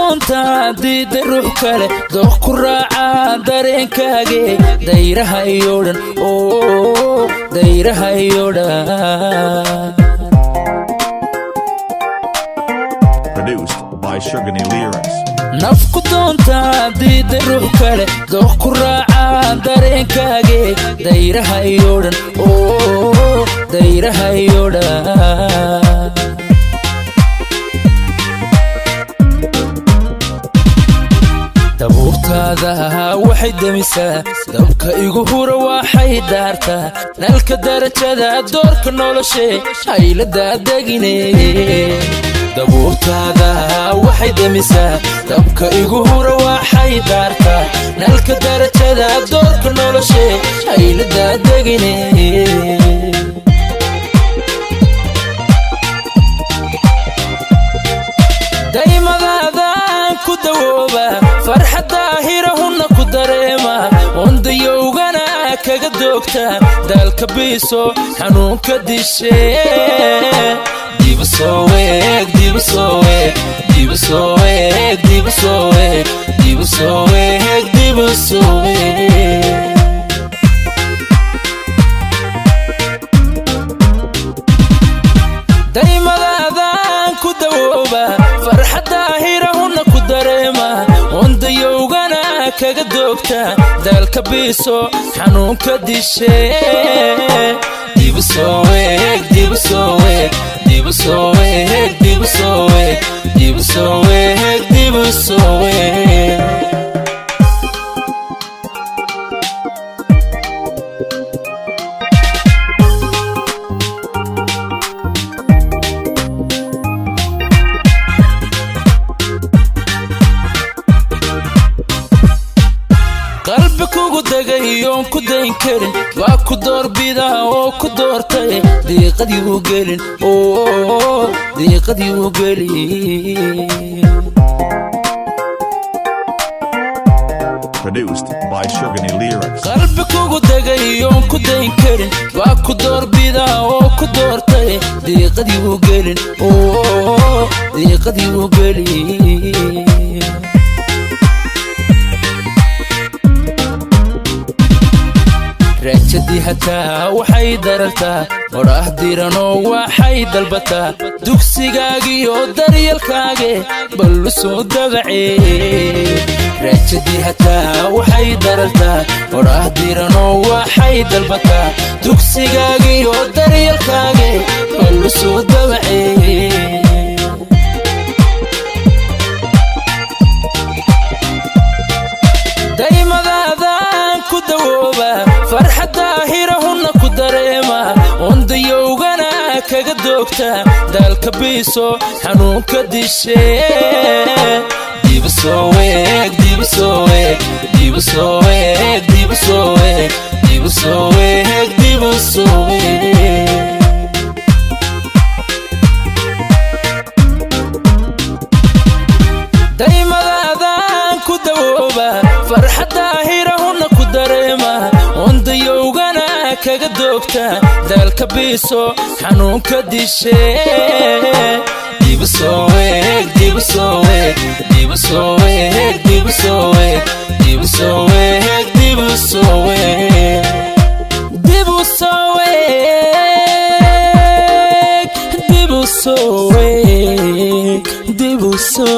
doontaa diida ruux kale dooq ku raaca dareenkaage dayraha iyo dhan dayraha iyo dhan Produced by Shugani Lyrics. nafku doontaa diida ruux kale dooq ku raaca dareenkaage dayraha iyo dhan dayraha iyo dhan dabuurtaada waxay damisaa dabka igu hura waxay daartaa nalka darajada doorka noloshe haylada degine dabuurtaada waxay damisaa dabka igu hura waxay daartaa nalka darajada doorka noloshe haylada degine daymadaadaan ku dawooba farxadda hirahunna ku dareema wandayowgana kaga doogta daalka biiso xanuunka dishe diba soo weeg diba soo weeg diba soo weeg diba soo weeg diba soo weeg diba soo weeg daymadaadaan ku dawooba farxadda hirahunna ku dareema wandayowgana kaga doogta daalka biiso xanuunka dishe diba soo weeg diba soo weeg diba soo weeg diba soo weeg diba soo weeg diba soo weeg qalbi kugu degay oon ku dayn karin waa ku doorbidaa oo ku doortay diiqadii u gelin diiqadii u gelin Produced by Shugani Lyrics. qalbi kugu degay oon ku dayn karin waa ku doorbidaa oo ku doortay diiqadii u gelin diiqadii u gelin raajadii hataa waxay darartaa odhaah diranoo waxay dalbataa dugsigaagiyo daryalkaage ballu soo dabacee raajadii hataa waxay darartaa odhaah diranoo waxay dalbataa dugsigaagiyo daryalkaage ballu soo dabacee daymadaadaan ku dawooba farxadda hirahunna ku dareema wandayowgana kaga doogta daalka biiso xanuunka dishe diba soo weeg diba soo weeg diba soo weeg diba soo weeg diba soo weeg diba soo weeg daymadaadaan ku dawooba farxadda hirahunna ku dareema wandayowgana kaga doogta daalka biiso xanuunka dishe diba soo weeg diba soo weeg diba soo weeg diba soo weeg diba soo weeg diba soo weeg diba soo weeg diba soo weeg diba soo